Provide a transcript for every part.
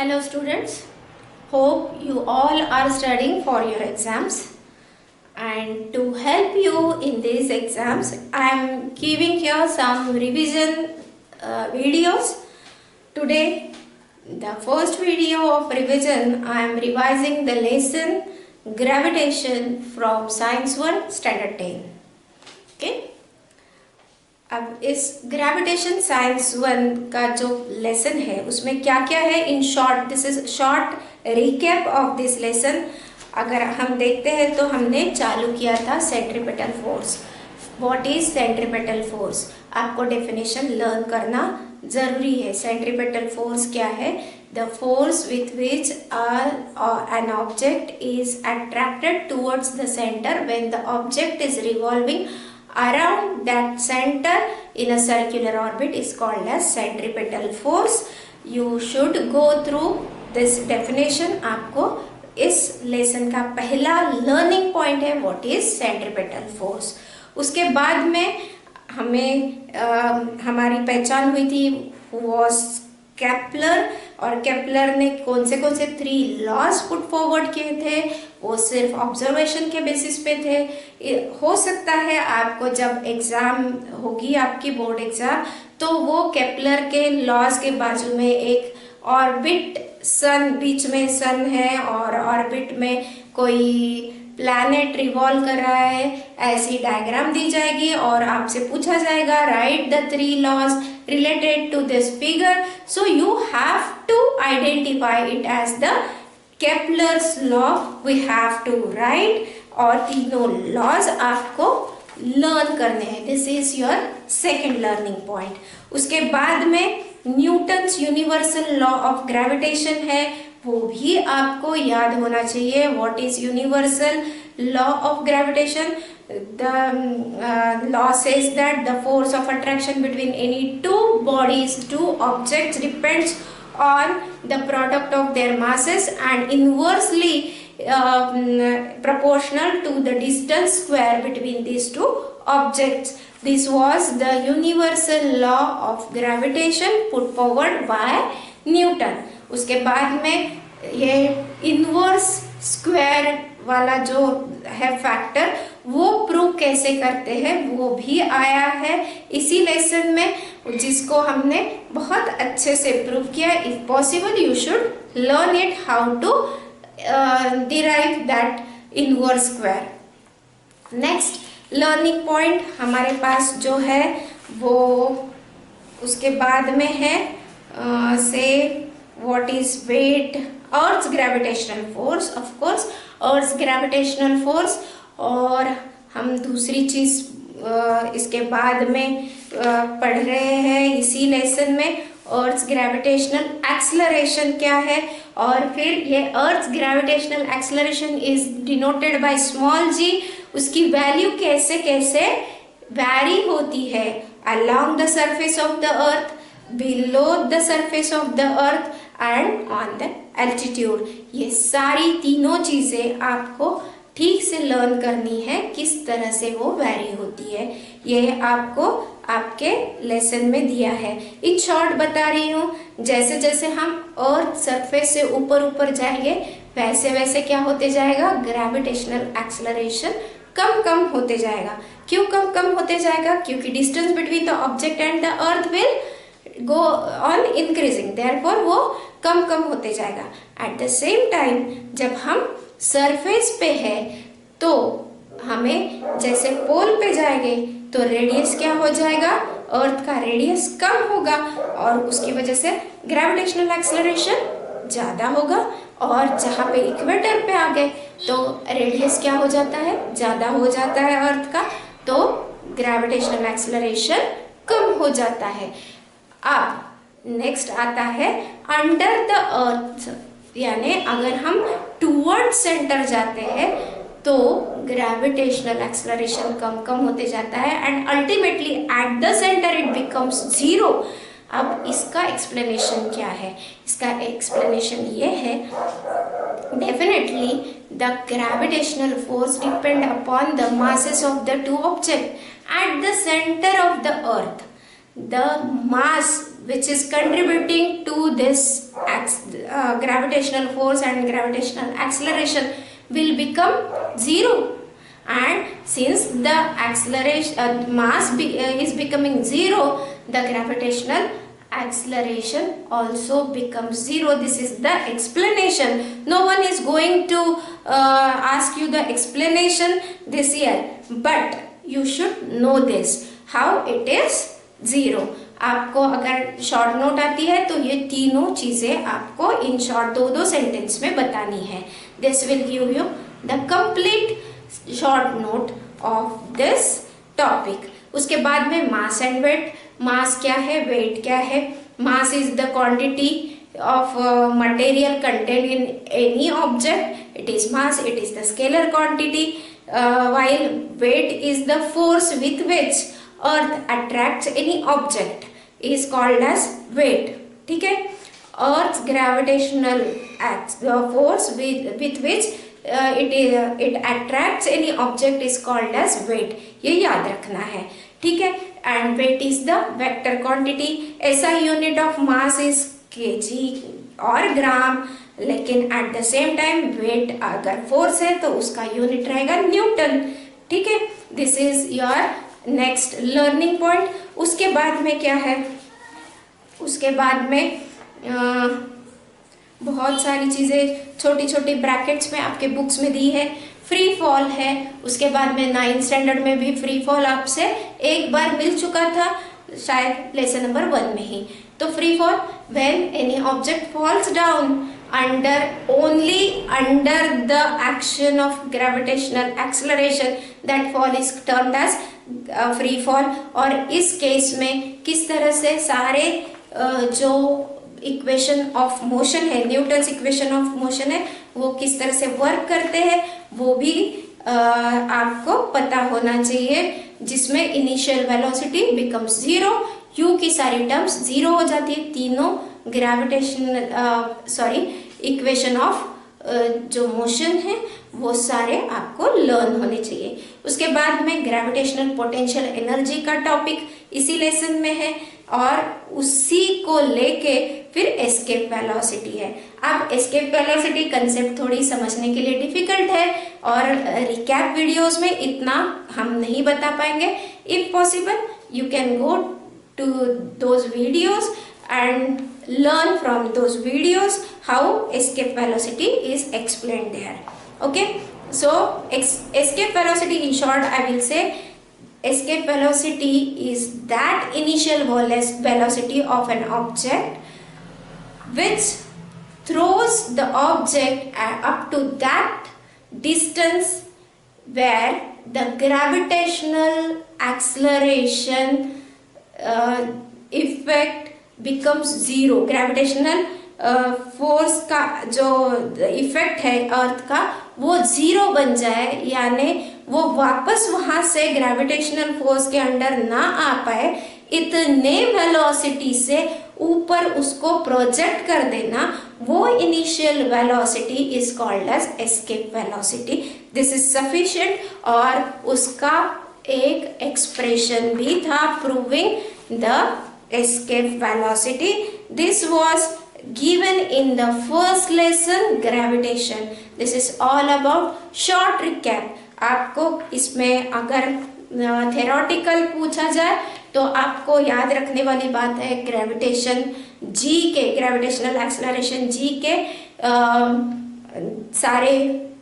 Hello students, hope you all are studying for your exams, and to help you in these exams I am giving here some revision videos. Today the first video of revision I am revising the lesson gravitation from Science 1 Standard 10. Okay, अब इस gravitation science 1 का जो lesson है उसमें क्या क्या है in short, this is short recap of this lesson. अगर हम देखते हैं तो हमने चालू किया था centripetal force. What is centripetal force? आपको डेफिनेशन लर्न करना जरूरी है. सेंट्रीपेटल फोर्स क्या है? The force with which an object is attracted towards the centre when the object is revolving around that center in a circular orbit is called as centripetal force. You should go through this definition. आपको इस lesson का पहला learning point है what is centripetal force. उसके बाद में हमें हमारी पहचान हुई थी वॉज केपलर, और केपलर ने कौन से 3 लॉज पुट फॉरवर्ड किए थे. वो सिर्फ ऑब्जर्वेशन के बेसिस पे थे. हो सकता है आपको जब एग्जाम होगी आपकी बोर्ड एग्जाम तो वो केपलर के लॉज के बाजू में एक ऑर्बिट, सन बीच में सन है और ऑर्बिट में कोई प्लैनेट रिवॉल्व कर रहा है, ऐसी डायग्राम दी जाएगी और आपसे पूछा जाएगा write the 3 laws related to this figure. So you have to identify it as the Kepler's law. We have to write और तीनों laws आपको learn करने हैं. This is your second learning point. उसके बाद में Newton's universal law of gravitation है, वो भी आपको याद होना चाहिए. What is universal law of gravitation? The law says that the force of attraction between any two objects depends on the product of their masses and inversely proportional to the distance square between these two objects. This was the universal law of gravitation put forward by Newton. उसके बाद में ये inverse square वाला जो है factor वो prove कैसे करते हैं वो भी आया है इसी लेसन में, जिसको हमने बहुत अच्छे से प्रूव किया. If possible you should learn it how to derive that inverse square. Next learning point हमारे पास जो है वो उसके बाद में है से what is weight, earth gravitational force. Of course earth gravitational force, और हम दूसरी चीज इसके बाद में पढ़ रहे हैं इसी लेसन में अर्थ ग्रेविटेशनल एक्सेलरेशन क्या है. और फिर ये अर्थ gravitational acceleration is denoted by small g. उसकी वैल्यू कैसे कैसे वैरी होती है along the surface of the earth, below the surface of the earth and on the altitude. ये सारी तीनों चीजें आपको ठीक से लर्न करनी है किस तरह से वो वैरी होती है. ये आपको आपके लेसन में दिया है. इन शॉर्ट बता रही हूँ, जैसे जैसे हम अर्थ सरफेस से ऊपर जाएंगे वैसे वैसे क्या होते जाएगा, ग्रेविटेशनल एक्सेलरेशन कम होते जाएगा. क्यों कम होते जाएगा? क्योंकि distance between the object and the earth will go on increasing, therefore वो कम होते जाएगा. एट द सेम टाइम जब हम सरफेस पे है तो हमें जैसे पोल पे जाएंगे तो रेडियस क्या हो जाएगा, अर्थ का रेडियस कम होगा और उसकी वजह से ग्रेविटेशनल एक्सेलरेशन ज्यादा होगा. और जहाँ पे इक्वेटर पे आ गए तो रेडियस क्या हो जाता है, ज्यादा हो जाता है अर्थ का, तो ग्रेविटेशनल एक्सेलरेशन कम हो जाता है. अब नेक्स्ट आता है अंडर द अर्थ, यानी अगर हम टूवर्ड सेंटर जाते हैं तो ग्रेविटेशनल एक्सेलरेशन कम होते जाता है and ultimately at the centre it becomes 0. अब इसका एक्सप्लेनेशन क्या है? इसका एक्सप्लेनेशन ये है, definitely the gravitational force depend upon the masses of the two objects at the center of the earth. The mass, which is contributing to this gravitational force and gravitational acceleration will become zero. And since the acceleration mass is becoming zero, the gravitational acceleration also becomes zero. This is the explanation. No one is going to ask you the explanation this year, but you should know this how it is zero. आपको अगर short note आती है तो ये तीनों चीजें आपको in short दो सेंटेंस में बतानी है. This will give you the complete short note of this topic. उसके बाद में मास एंड वेट. मास क्या है, वेट क्या है. Mass is the quantity of material contained in any object. It is mass, it is the scalar quantity, while weight is the force with which earth attracts any object is called as weight. ठीक है. Earth's gravitational force with which it attracts any object is called as weight. ये याद रखना है. ठीक है. And weight is the vector quantity. SI unit of mass is kg और ग्राम, लेकिन at the same time weight अगर फोर्स है तो उसका यूनिट रहेगा न्यूटन. ठीक है. This is your next learning point. उसके बाद में क्या है, उसके बाद में बहुत सारी चीज़ें छोटी छोटी ब्रैकेट्स में आपके बुक्स में दी है. फ्री फॉल है. उसके बाद में 9th स्टैंडर्ड में भी फ्री फॉल आपसे एक बार मिल चुका था, शायद लेसन नंबर 1 में ही. तो free fall, when any object falls down only under the action of gravitational acceleration, that fall is termed as free fall. और इस केस में किस तरह से सारे जो इक्वेशन ऑफ मोशन है, न्यूटन्स इक्वेशन ऑफ मोशन है, वो किस तरह से वर्क करते हैं वो भी आपको पता होना चाहिए, जिसमें initial velocity becomes zero. You की सारी टर्म्स जीरो हो जाती है. तीनों इक्वेशन ऑफ जो मोशन है वो सारे आपको लर्न होने चाहिए. उसके बाद में ग्रेविटेशनल पोटेंशियल एनर्जी का टॉपिक इसी लेसन में है, और उसी को लेके फिर एस्केप वेलोसिटी है. अब एस्केप वेलोसिटी कंसेप्ट थोड़ी समझने के लिए डिफिकल्ट है, और रिकैप वीडियोस में इतना हम नहीं बता पाएंगे. If possible you can go to those videos and learn from those videos how escape velocity is explained there. Okay, so escape velocity, in short I will say, escape velocity is that initial velocity of an object which throws the object up to that distance where the gravitational acceleration effect becomes zero. Gravitational force का जो effect है अर्थ का वो zero बन जाए, यानी वो वापस वहां से ग्रेविटेशनल फोर्स के अंडर ना आ पाए, इतने वेलोसिटी से ऊपर उसको प्रोजेक्ट कर देना, वो initial velocity is called as escape velocity. This is sufficient. और उसका एक एक्सप्रेशन भी था proving the escape velocity. This was given in the first lesson gravitation. This is all about short recap. आपको इसमें अगर थेरोटिकल पूछा जाए तो आपको याद रखने वाली बात है ग्रेविटेशन जी के, ग्रेविटेशनल एक्सेलरेशन जी के सारे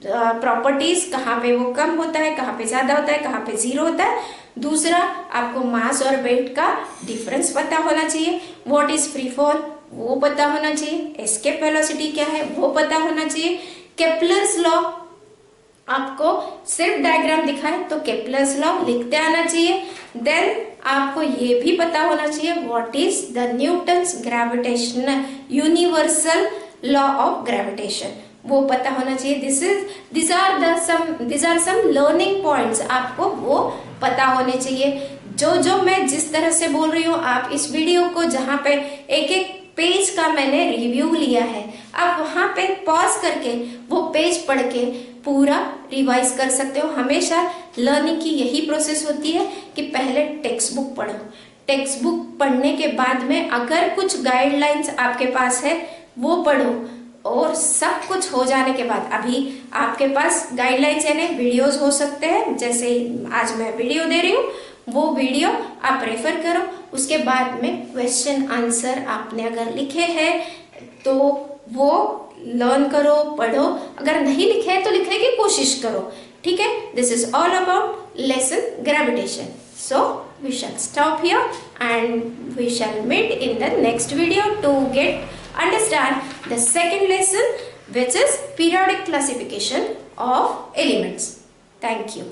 प्रॉपर्टीज, कहाँ पे वो कम होता है, कहाँ पे ज्यादा होता है, कहाँ पे जीरो होता है. दूसरा, आपको मास और वेट का डिफरेंस पता होना चाहिए. व्हाट इज फ्री फॉल वो पता होना चाहिए. एस्केप वेलोसिटी क्या है वो पता होना चाहिए. केप्लर्स लॉ, आपको सिर्फ डायग्राम दिखाए तो केप्लर्स लॉ लिखते आना चाहिए. देन आपको ये भी पता होना चाहिए what is the Newton's gravitational universal law of gravitation, वो पता होना चाहिए. This are some learning points, आपको वो पता होने चाहिए. जो मैं जिस तरह से बोल रही हूँ, आप इस वीडियो को जहाँ पे एक एक पेज का मैंने रिव्यू लिया है, आप वहाँ पे पॉज करके वो पेज पढ़ के पूरा रिवाइज कर सकते हो. हमेशा लर्निंग की यही प्रोसेस होती है कि पहले टेक्स्ट बुक पढ़ो, टेक्स्ट बुक पढ़ने के बाद में अगर कुछ गाइडलाइंस आपके पास है वो पढ़ो, और सब कुछ हो जाने के बाद अभी आपके पास गाइडलाइंस यानी वीडियोस हो सकते हैं, जैसे आज मैं वीडियो दे रही हूँ वो वीडियो आप रेफर करो। उसके बाद में क्वेश्चन आंसर आपने अगर लिखे हैं तो वो लर्न करो, पढ़ो, अगर नहीं लिखे हैं तो लिखने की कोशिश करो, ठीक है। This is all about lesson gravitation. So we shall stop here and we shall meet in the next video to understand the second lesson, which is periodic classification of elements. Thank you.